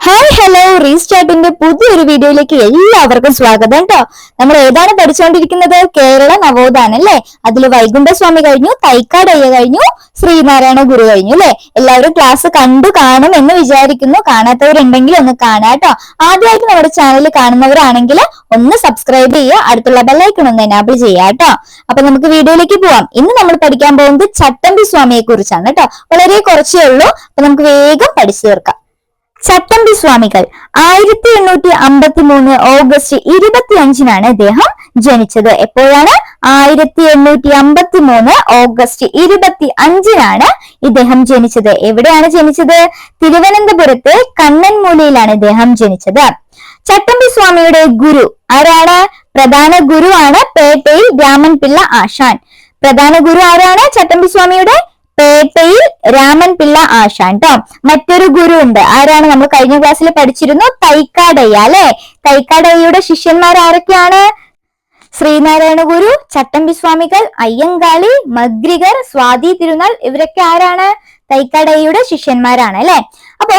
Hi hello റീസ്റ്റാർട്ടിന്റെ പുതിയൊരു വീഡിയോയിലേക്ക് എല്ലാവർക്കും സ്വാഗതം കേട്ടോ. നമ്മൾ ഏതാണ് പഠിച്ചുകൊണ്ടിരിക്കുന്നത്? കേരള നവോത്ഥാനം അല്ലേ. അതിൽ വൈകുണ്ഠസ്വാമി കഴിഞ്ഞു, തൈക്കാടയ്യ കഴിഞ്ഞു, ശ്രീനാരായണ ഗുരു കഴിഞ്ഞു അല്ലെ. എല്ലാവരും ക്ലാസ് കണ്ടു കാണും എന്ന് വിചാരിക്കുന്നു. കാണാത്തവരുണ്ടെങ്കിൽ ഒന്ന് കാണാട്ടോ. ആദ്യമായിട്ട് നമ്മുടെ ചാനൽ കാണുന്നവരാണെങ്കിൽ ഒന്ന് സബ്സ്ക്രൈബ് ചെയ്യുക, അടുത്തുള്ള ബെല്ലൈക്കൺ ഒന്ന് എനാബിൾ ചെയ്യുക കേട്ടോ. അപ്പൊ നമുക്ക് വീഡിയോയിലേക്ക് പോവാം. ഇന്ന് നമ്മൾ പഠിക്കാൻ പോകുന്നത് ചട്ടമ്പി സ്വാമിയെ കുറിച്ചാണ് കേട്ടോ. വളരെ കുറച്ചേ ഉള്ളൂ, അപ്പൊ നമുക്ക് വേഗം പഠിച്ചു തീർക്കാം. ചട്ടമ്പി സ്വാമികൾ 1853 ഓഗസ്റ്റ് 25-നാണ് ഇദ്ദേഹം ജനിച്ചത്. എപ്പോഴാണ്? 1853 ഓഗസ്റ്റ് 25-നാണ് ഇദ്ദേഹം ജനിച്ചത്. എവിടെയാണ് ജനിച്ചത്? തിരുവനന്തപുരത്തെ കണ്ണൻമൂലയിലാണ് ഇദ്ദേഹം ജനിച്ചത്. ചട്ടമ്പി സ്വാമിയുടെ ഗുരു ആരാണ്? പ്രധാന ഗുരുവാണ് പേട്ടയിൽ രാമൻ പിള്ള ആശാൻ. പ്രധാന ഗുരു ആരാണ്? ചട്ടമ്പി സ്വാമിയുടെ പേട്ടയിൽ രാമൻ പിള്ള ആശാൻ ട്ടോ. മറ്റൊരു ഗുരു ഉണ്ട്. ആരാണ്? നമ്മൾ കഴിഞ്ഞ ക്ലാസ്സിൽ പഠിച്ചിരുന്നു, തൈക്കാടയ്യ അല്ലെ. തൈക്കാടയ്യയുടെ ശിഷ്യന്മാർ ആരൊക്കെയാണ്? ശ്രീനാരായണ ഗുരു, ചട്ടമ്പി സ്വാമികൾ, അയ്യങ്കാളി, മഗ്രികർ, സ്വാതി തിരുനാൾ, ഇവരൊക്കെ ആരാണ്? തൈക്കാടയ്യയുടെ ശിഷ്യന്മാരാണ് അല്ലെ. അപ്പോ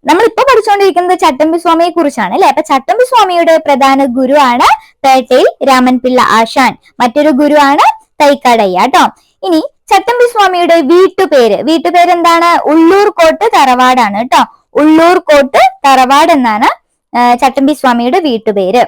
നമ്മളിപ്പോ പഠിച്ചുകൊണ്ടിരിക്കുന്നത് ചട്ടമ്പി സ്വാമിയെ കുറിച്ചാണ് അല്ലെ. അപ്പൊ ചട്ടമ്പി സ്വാമിയുടെ പ്രധാന ഗുരു ആണ് പേട്ടയിൽ രാമൻ പിള്ള ആശാൻ. മറ്റൊരു ഗുരു ആണ് തൈക്കാടയ്യ ട്ടോ. ഇനി ചട്ടമ്പി സ്വാമിയുടെ വീട്ടുപേര് എന്താണ്? ഉള്ളൂർകോട്ട് തറവാടാണ് കേട്ടോ. ഉള്ളൂർകോട്ട് തറവാട് എന്നാണ് ചട്ടമ്പി സ്വാമിയുടെ വീട്ടുപേര്.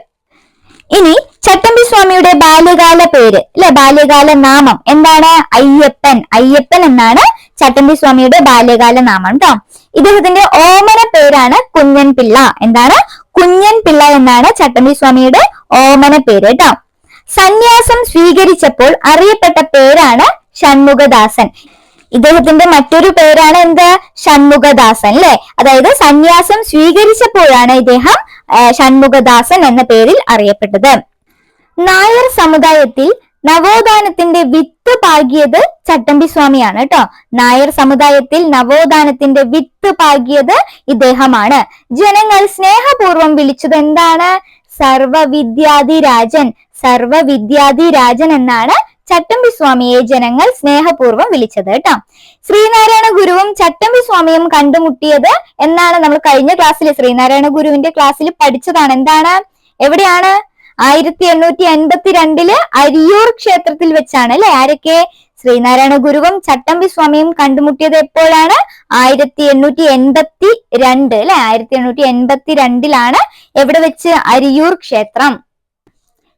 ഇനി ചട്ടമ്പി സ്വാമിയുടെ ബാല്യകാല പേര് അല്ലെ, ബാല്യകാല നാമം എന്താണ്? അയ്യപ്പൻ എന്നാണ് ചട്ടമ്പി സ്വാമിയുടെ ബാല്യകാല നാമം ട്ടോ. ഇദ്ദേഹത്തിന്റെ ഓമന പേരാണ് കുഞ്ഞൻ പിള്ള. എന്താണ്? കുഞ്ഞൻ പിള്ള എന്നാണ് ചട്ടമ്പി സ്വാമിയുടെ ഓമന പേര് കേട്ടോ. സന്യാസം സ്വീകരിച്ചപ്പോൾ അറിയപ്പെട്ട പേരാണ് ഷൺമുഖദാസൻ. ഇദ്ദേഹത്തിന്റെ മറ്റൊരു പേരാണ് എന്ത്? ഷൺമുഖദാസൻ അല്ലെ. അതായത് സന്യാസം സ്വീകരിച്ചപ്പോഴാണ് ഇദ്ദേഹം ഷൺമുഖദാസൻ എന്ന പേരിൽ അറിയപ്പെട്ടത്. നായർ സമുദായത്തിൽ നവോത്ഥാനത്തിന്റെ വിത്ത് പാകിയത് ചട്ടമ്പി സ്വാമിയാണ് കേട്ടോ. നായർ സമുദായത്തിൽ നവോത്ഥാനത്തിന്റെ വിത്ത് പാകിയത് ഇദ്ദേഹമാണ്. ജനങ്ങൾ സ്നേഹപൂർവ്വം വിളിച്ചത് എന്താണ്? സർവവിദ്യാധിരാജൻ എന്നാണ് ചട്ടമ്പി സ്വാമിയെ ജനങ്ങൾ സ്നേഹപൂർവ്വം വിളിച്ചത് കേട്ടോ. ശ്രീനാരായണ ഗുരുവും ചട്ടമ്പി സ്വാമിയും കണ്ടുമുട്ടിയത് എന്നാണ് നമ്മൾ കഴിഞ്ഞ ക്ലാസ്സിൽ ശ്രീനാരായണ ഗുരുവിന്റെ ക്ലാസ്സിൽ പഠിച്ചതാണ്. എന്താണ്? എവിടെയാണ്? 1852 അരിയൂർ ക്ഷേത്രത്തിൽ വെച്ചാണ് അല്ലെ. ആരൊക്കെ? ശ്രീനാരായണ ഗുരുവും ചട്ടമ്പി സ്വാമിയും കണ്ടുമുട്ടിയത് എപ്പോഴാണ്? 1882 അല്ലെ. 1882 എവിടെ വെച്ച്? അരിയൂർ ക്ഷേത്രം.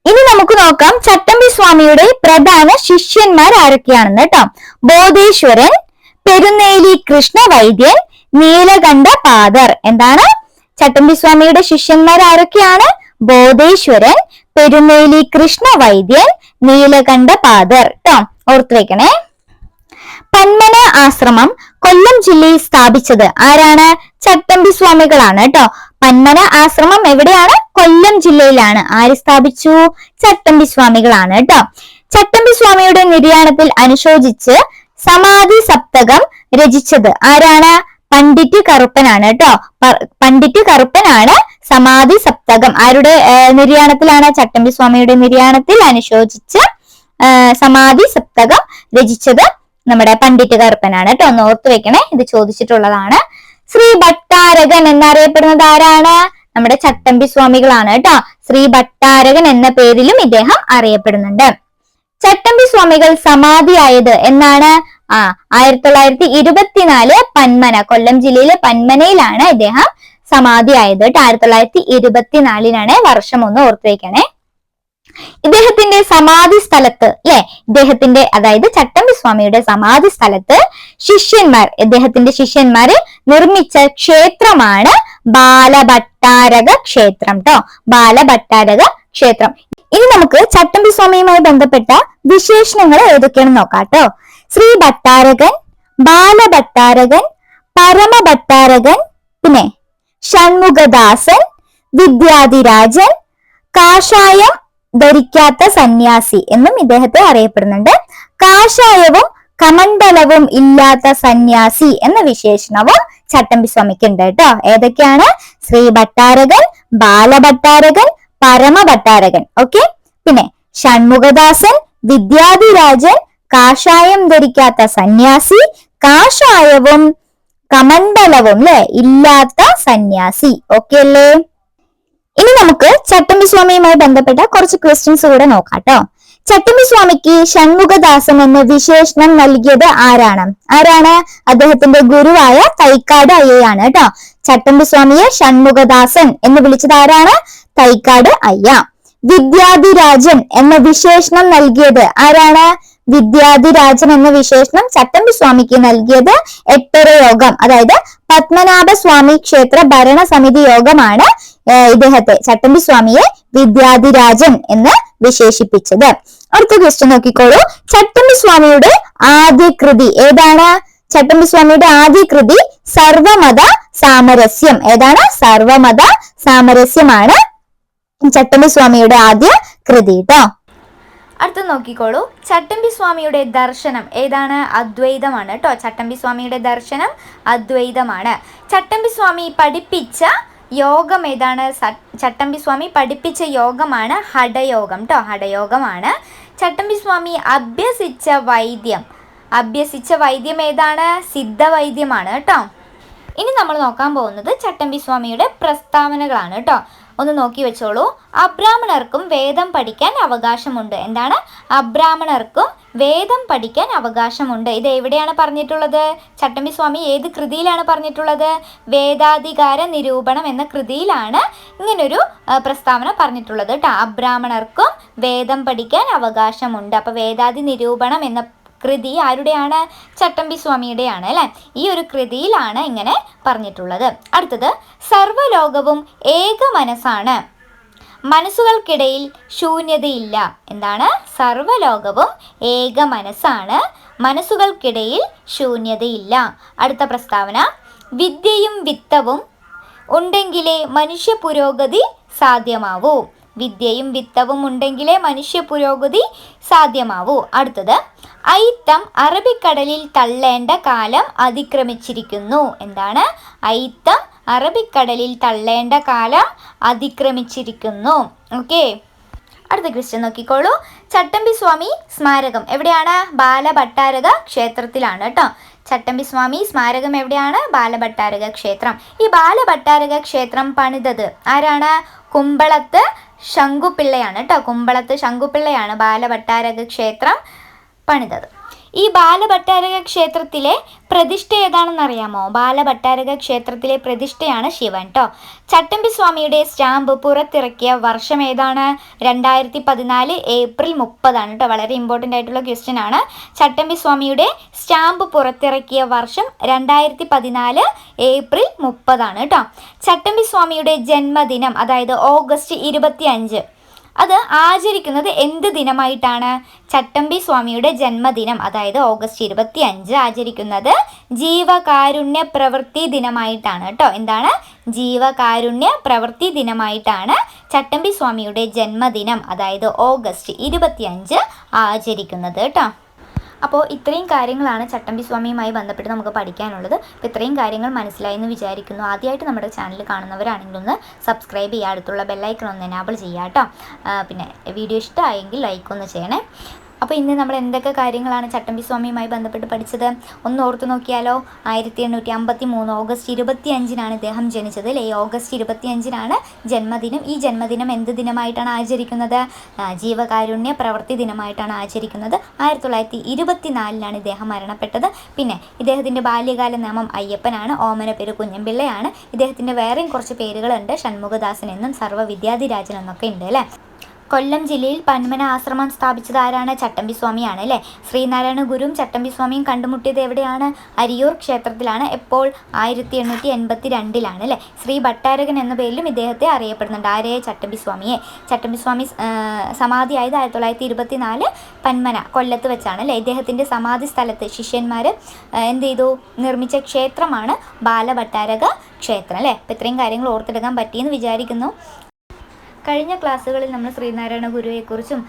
ഇനി നമുക്ക് നോക്കാം ചട്ടമ്പി സ്വാമിയുടെ പ്രധാന ശിഷ്യന്മാർ ആരൊക്കെയാണെന്ന് കേട്ടോ. ബോധേശ്വരൻ, പെരുന്നേലി കൃഷ്ണ വൈദ്യൻ, നീലകണ്ഠ പാദർ. എന്താണ്? ചട്ടമ്പി സ്വാമിയുടെ ശിഷ്യന്മാർ ആരൊക്കെയാണ്? ബോധേശ്വരൻ, പെരുന്നേലി കൃഷ്ണ വൈദ്യൻ, നീലകണ്ഠ പാദർ ട്ടോ. ഓർത്തു വെക്കണേ. പന്മന ആശ്രമം കൊല്ലം ജില്ലയിൽ സ്ഥാപിച്ചത് ആരാണ്? ചട്ടമ്പി സ്വാമികളാണ് കേട്ടോ. പന്മന ആശ്രമം എവിടെയാണ്? കൊല്ലം ജില്ലയിലാണ്. ആര് സ്ഥാപിച്ചു? ചട്ടമ്പി സ്വാമികളാണ് കേട്ടോ. ചട്ടമ്പി സ്വാമിയുടെ നിര്യാണത്തിൽ അനുശോചിച്ച് സമാധി സപ്തകം രചിച്ചത് ആരാണ്? പണ്ഡിറ്റ് കറുപ്പനാണ് കേട്ടോ. പണ്ഡിറ്റ് കറുപ്പനാണ് സമാധി സപ്തകം. ആരുടെ നിര്യാണത്തിലാണ്? ചട്ടമ്പി സ്വാമിയുടെ നിര്യാണത്തിൽ അനുശോചിച്ച് സമാധി സപ്തകം രചിച്ചത് നമ്മുടെ പണ്ഡിറ്റ് കറുപ്പനാണ് കേട്ടോ. ഒന്ന് ഓർത്തു വെക്കണേ, ഇത് ചോദിച്ചിട്ടുള്ളതാണ്. ശ്രീ ഭട്ടാരകൻ എന്നറിയപ്പെടുന്നത് ആരാണ്? നമ്മുടെ ചട്ടമ്പി സ്വാമികളാണ് കേട്ടോ. ശ്രീ ഭട്ടാരകൻ എന്ന പേരിലും ഇദ്ദേഹം അറിയപ്പെടുന്നുണ്ട്. ചട്ടമ്പി സ്വാമികൾ സമാധിയായത് എന്നാണ്? 1924 പന്മന, കൊല്ലം ജില്ലയിലെ പന്മനയിലാണ് ഇദ്ദേഹം സമാധിയായത് കേട്ടോ. 1924 വർഷം ഒന്ന് ഓർത്തു വെക്കണേ. ഇദ്ദേഹത്തിന്റെ സമാധി സ്ഥലത്ത് അല്ലെ, ഇദ്ദേഹത്തിന്റെ അതായത് ചട്ടമ്പി സ്വാമിയുടെ സമാധി സ്ഥലത്ത് ഇദ്ദേഹത്തിന്റെ ശിഷ്യന്മാര് നിർമ്മിച്ച ക്ഷേത്രമാണ് ബാലഭട്ടാരക ക്ഷേത്രം ട്ടോ. ബാലഭട്ടാരക ക്ഷേത്രം. ഇനി നമുക്ക് ചട്ടമ്പി സ്വാമിയുമായി ബന്ധപ്പെട്ട വിശേഷണങ്ങൾ ഏതൊക്കെയാണെന്ന് നോക്കാട്ടോ. ശ്രീ ഭട്ടാരകൻ, ബാലഭട്ടാരകൻ, പരമഭട്ടാരകൻ, പിന്നെ ഷൺമുഖദാസൻ, വിദ്യാധിരാജൻ, കാഷായം ധരിക്കാത്ത സന്യാസി എന്നും ഇദ്ദേഹത്തെ അറിയപ്പെടുന്നുണ്ട്. കാഷായവും കമണ്ഡലവും ഇല്ലാത്ത സന്യാസി എന്ന വിശേഷണവും ചട്ടമ്പി സ്വാമിക്ക് ഉണ്ട് കേട്ടോ. ഏതൊക്കെയാണ്? ശ്രീ ഭട്ടാരകൻ, ബാലഭട്ടാരകൻ, പരമഭട്ടാരകൻ. ഓക്കെ. പിന്നെ ഷൺമുഖദാസൻ, വിദ്യാധിരാജൻ, കാഷായം ധരിക്കാത്ത സന്യാസി, കാഷായവും കമണ്ഡലവും അല്ലെ ഇല്ലാത്ത സന്യാസി. ഓക്കെ അല്ലേ? ഇനി നമുക്ക് ചട്ടമ്പി സ്വാമിയുമായി ബന്ധപ്പെട്ട കുറച്ച് ക്വസ്റ്റ്യൻസ് കൂടെ നോക്കാട്ടോ. ചട്ടമ്പി സ്വാമിക്ക് ഷൺമുഖദാസൻ എന്ന വിശേഷണം നൽകിയത് ആരാണ്? അദ്ദേഹത്തിന്റെ ഗുരുവായ തൈക്കാട് അയ്യയാണ് കേട്ടോ. ചട്ടമ്പി സ്വാമിയെ ഷൺമുഖദാസൻ എന്ന് വിളിച്ചത് ആരാണ്? തൈക്കാട് അയ്യ. വിദ്യാധിരാജൻ എന്ന വിശേഷണം നൽകിയത് ആരാണ്? വിദ്യാധിരാജൻ എന്ന വിശേഷണം ചട്ടമ്പി സ്വാമിക്ക് നൽകിയത് എട്ടര യോഗം, അതായത് പത്മനാഭ സ്വാമി ക്ഷേത്ര ഭരണസമിതി യോഗമാണ് ഇദ്ദേഹത്തെ, ചട്ടമ്പി സ്വാമിയെ വിദ്യാധിരാജൻ എന്ന് വിശേഷിപ്പിച്ചത്. അടുത്ത ക്വസ്റ്റ്യൻ നോക്കിക്കോളൂ. ചട്ടമ്പി സ്വാമിയുടെ ആദ്യ കൃതി ഏതാണ്? ചട്ടമ്പി സ്വാമിയുടെ ആദ്യ കൃതി സർവമത സാമരസ്യം. ഏതാണ്? സർവമത സാമരസ്യമാണ് ചട്ടമ്പി സ്വാമിയുടെ ആദ്യ കൃതി ട്ടോ. അടുത്ത നോക്കിക്കോളൂ. ചട്ടമ്പി സ്വാമിയുടെ ദർശനം ഏതാണ്? അദ്വൈതമാണ് കേട്ടോ. ചട്ടമ്പി സ്വാമിയുടെ ദർശനം അദ്വൈതമാണ്. ചട്ടമ്പി സ്വാമി പഠിപ്പിച്ച യോഗം ഏതാണ്? ചട്ടമ്പി സ്വാമി പഠിപ്പിച്ച യോഗമാണ് ഹഠയോഗം ട്ടോ. ഹഠയോഗമാണ്. ചട്ടമ്പി സ്വാമി അഭ്യസിച്ച വൈദ്യം ഏതാണ്? സിദ്ധവൈദ്യമാണ് കേട്ടോ. ഇനി നമ്മൾ നോക്കാൻ പോകുന്നത് ചട്ടമ്പി സ്വാമിയുടെ പ്രസ്താവനകളാണ് കേട്ടോ. ഒന്ന് നോക്കി വെച്ചോളൂ. അബ്രാഹ്മണർക്കും വേദം പഠിക്കാൻ അവകാശമുണ്ട്. എന്താണ്? അബ്രാഹ്മണർക്കും വേദം പഠിക്കാൻ അവകാശമുണ്ട്. ഇത് എവിടെയാണ് പറഞ്ഞിട്ടുള്ളത്? ചട്ടമ്പി സ്വാമി ഏത് കൃതിയിലാണ് പറഞ്ഞിട്ടുള്ളത്? വേദാധികാര നിരൂപണം എന്ന കൃതിയിലാണ് ഇങ്ങനൊരു പ്രസ്താവന പറഞ്ഞിട്ടുള്ളത് കേട്ടോ. അബ്രാഹ്മണർക്കും വേദം പഠിക്കാൻ അവകാശമുണ്ട്. അപ്പൊ വേദാദി നിരൂപണം എന്ന കൃതി ആരുടെയാണ്? ചട്ടമ്പി സ്വാമിയുടെയാണ് അല്ലെ. ഈ ഒരു കൃതിയിലാണ് ഇങ്ങനെ പറഞ്ഞിട്ടുള്ളത്. അടുത്തത്, സർവ്വലോകവും ഏക മനസ്സാണ്, മനസ്സുകൾക്കിടയിൽ ശൂന്യതയില്ല. എന്താണ്? സർവ്വലോകവും ഏക മനസ്സാണ്, മനസ്സുകൾക്കിടയിൽ ശൂന്യതയില്ല. അടുത്ത പ്രസ്താവന, വിദ്യയും വിത്തവും ഉണ്ടെങ്കിലേ മനുഷ്യ പുരോഗതി സാധ്യമാവൂ. വിദ്യയും വിത്തവും ഉണ്ടെങ്കിലേ മനുഷ്യ പുരോഗതി സാധ്യമാവൂ. അടുത്തത്, അയിത്തം അറബിക്കടലിൽ തള്ളേണ്ട കാലം അതിക്രമിച്ചിരിക്കുന്നു. എന്താണ്? അയിത്തം അറബിക്കടലിൽ തള്ളേണ്ട കാലം അതിക്രമിച്ചിരിക്കുന്നു. ഓക്കെ. അടുത്ത ക്വസ്റ്റ്യൻ നോക്കിക്കോളൂ. ചട്ടമ്പി സ്വാമി സ്മാരകം എവിടെയാണ്? ബാലഭട്ടാരക ക്ഷേത്രത്തിലാണ് കേട്ടോ. ചട്ടമ്പി സ്വാമി സ്മാരകം എവിടെയാണ്? ബാലഭട്ടാരക ക്ഷേത്രം. ഈ ബാലഭട്ടാരക ക്ഷേത്രം പണിതത് ആരാണ്? കുമ്പളത്ത് ശങ്കുപിള്ളയാണ് കേട്ടോ. കുമ്പളത്ത് ശങ്കുപിള്ളയാണ് ബാലഭട്ടാരക ക്ഷേത്രം പണിതത്. ഈ ബാലഭട്ടാരക ക്ഷേത്രത്തിലെ പ്രതിഷ്ഠ ഏതാണെന്ന് അറിയാമോ? ബാലഭട്ടാരക ക്ഷേത്രത്തിലെ പ്രതിഷ്ഠയാണ് ശിവൻ ട്ടോ. ചട്ടമ്പി സ്വാമിയുടെ സ്റ്റാമ്പ് പുറത്തിറക്കിയ വർഷം ഏതാണ്? 2014 ഏപ്രിൽ 30 ട്ടോ. വളരെ ഇമ്പോർട്ടൻ്റ് ആയിട്ടുള്ള ക്വസ്റ്റ്യൻ ആണ്. ചട്ടമ്പി സ്വാമിയുടെ സ്റ്റാമ്പ് പുറത്തിറക്കിയ വർഷം 2014 ഏപ്രിൽ 30 ട്ടോ. ചട്ടമ്പി സ്വാമിയുടെ ജന്മദിനം, അതായത് ഓഗസ്റ്റ് 25, അത് ആചരിക്കുന്നത് എന്ത് ദിനമായിട്ടാണ്? ചട്ടമ്പി സ്വാമിയുടെ ജന്മദിനം, അതായത് ഓഗസ്റ്റ് 25 ആചരിക്കുന്നത് ജീവകാരുണ്യ പ്രവൃത്തി ദിനമായിട്ടാണ് കേട്ടോ. എന്താണ്? ജീവകാരുണ്യ പ്രവൃത്തി ദിനമായിട്ടാണ് ചട്ടമ്പി സ്വാമിയുടെ ജന്മദിനം, അതായത് ഓഗസ്റ്റ് 25 ആചരിക്കുന്നത് കേട്ടോ. അപ്പോൾ ഇത്രയും കാര്യങ്ങളാണ് ചട്ടമ്പി സ്വാമിയുമായി ബന്ധപ്പെട്ട് നമുക്ക് പഠിക്കാനുള്ളത്. അപ്പോൾ ഇത്രയും കാര്യങ്ങൾ മനസ്സിലായി എന്ന് വിചാരിക്കുന്നു. ആദ്യമായിട്ട് നമ്മുടെ ചാനൽ കാണുന്നവരാണെങ്കിൽ ഒന്ന് സബ്സ്ക്രൈബ് ചെയ്യുക, അടുത്തുള്ള ബെല്ലൈക്കൺ ഒന്ന് എനാബിൾ ചെയ്യുക കേട്ടോ. പിന്നെ വീഡിയോ ഇഷ്ടമായെങ്കിൽ ലൈക്ക് ഒന്ന് ചെയ്യണേ. അപ്പോൾ ഇന്ന് നമ്മൾ എന്തൊക്കെ കാര്യങ്ങളാണ് ചട്ടമ്പി സ്വാമിയുമായി ബന്ധപ്പെട്ട് പഠിച്ചത് ഒന്ന് ഓർത്തു നോക്കിയാലോ. 1853 ഓഗസ്റ്റ് 25 ഇദ്ദേഹം ജനിച്ചത് അല്ലേ. ഓഗസ്റ്റ് 25 ജന്മദിനം. ഈ ജന്മദിനം എന്ത് ദിനമായിട്ടാണ് ആചരിക്കുന്നത്? ജീവകാരുണ്യ പ്രവൃത്തി ദിനമായിട്ടാണ് ആചരിക്കുന്നത്. 1924 ഇദ്ദേഹം മരണപ്പെട്ടത്. പിന്നെ ഇദ്ദേഹത്തിൻ്റെ ബാല്യകാല നാമം അയ്യപ്പനാണ്. ഓമന പേര് കുഞ്ഞമ്പിള്ളയാണ്. ഇദ്ദേഹത്തിൻ്റെ വേറെയും കുറച്ച് പേരുകളുണ്ട്. ഷൺമുഖദാസൻ എന്നും സർവ്വവിദ്യാധിരാജൻ എന്നൊക്കെ ഉണ്ട് അല്ലേ. കൊല്ലം ജില്ലയിൽ പന്മന ആശ്രമം സ്ഥാപിച്ചത് ആരാണ്? ചട്ടമ്പി സ്വാമിയാണ് അല്ലേ. ശ്രീനാരായണ ഗുരുവും ചട്ടമ്പി സ്വാമിയും കണ്ടുമുട്ടിയത് എവിടെയാണ്? അരിയൂർ ക്ഷേത്രത്തിലാണ്. എപ്പോൾ? 1882 അല്ലേ. ശ്രീ ഭട്ടാരകൻ എന്ന പേരിലും ഇദ്ദേഹത്തെ അറിയപ്പെടുന്നുണ്ട്. ആരെയെ? ചട്ടമ്പി സ്വാമിയെ. ചട്ടമ്പി സ്വാമി സമാധിയായത് 1924 പന്മന കൊല്ലത്ത് വെച്ചാണ് അല്ലേ. ഇദ്ദേഹത്തിൻ്റെ സമാധി സ്ഥലത്ത് ശിഷ്യന്മാർ എന്ത് ചെയ്തു? നിർമ്മിച്ച ക്ഷേത്രമാണ് ബാലഭട്ടാരക ക്ഷേത്രം അല്ലേ. അപ്പോൾ ഇത്രയും കാര്യങ്ങൾ ഓർത്തെടുക്കാൻ പറ്റിയെന്ന് വിചാരിക്കുന്നു. കഴിഞ്ഞ ക്ലാസ്സുകളിൽ നമ്മൾ ശ്രീനാരായണ ഗുരുവെക്കുറിച്ചും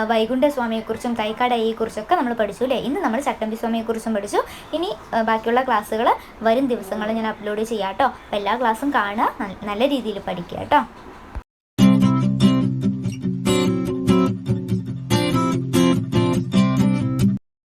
വൈകുണ്ഠസ്വാമിയെക്കുറിച്ചും തൈക്കാടയ്യെക്കുറിച്ചൊക്കെ നമ്മൾ പഠിച്ചു അല്ലേ. ഇന്ന് നമ്മൾ ചട്ടമ്പി സ്വാമിയെക്കുറിച്ചും പഠിച്ചു. ഇനി ബാക്കിയുള്ള ക്ലാസ്സുകൾ വരും ദിവസങ്ങളിൽ ഞാൻ അപ്ലോഡ് ചെയ്യാം കേട്ടോ. അപ്പോൾ എല്ലാ ക്ലാസ്സും കാണുക, നല്ല രീതിയിൽ പഠിക്കുക കേട്ടോ.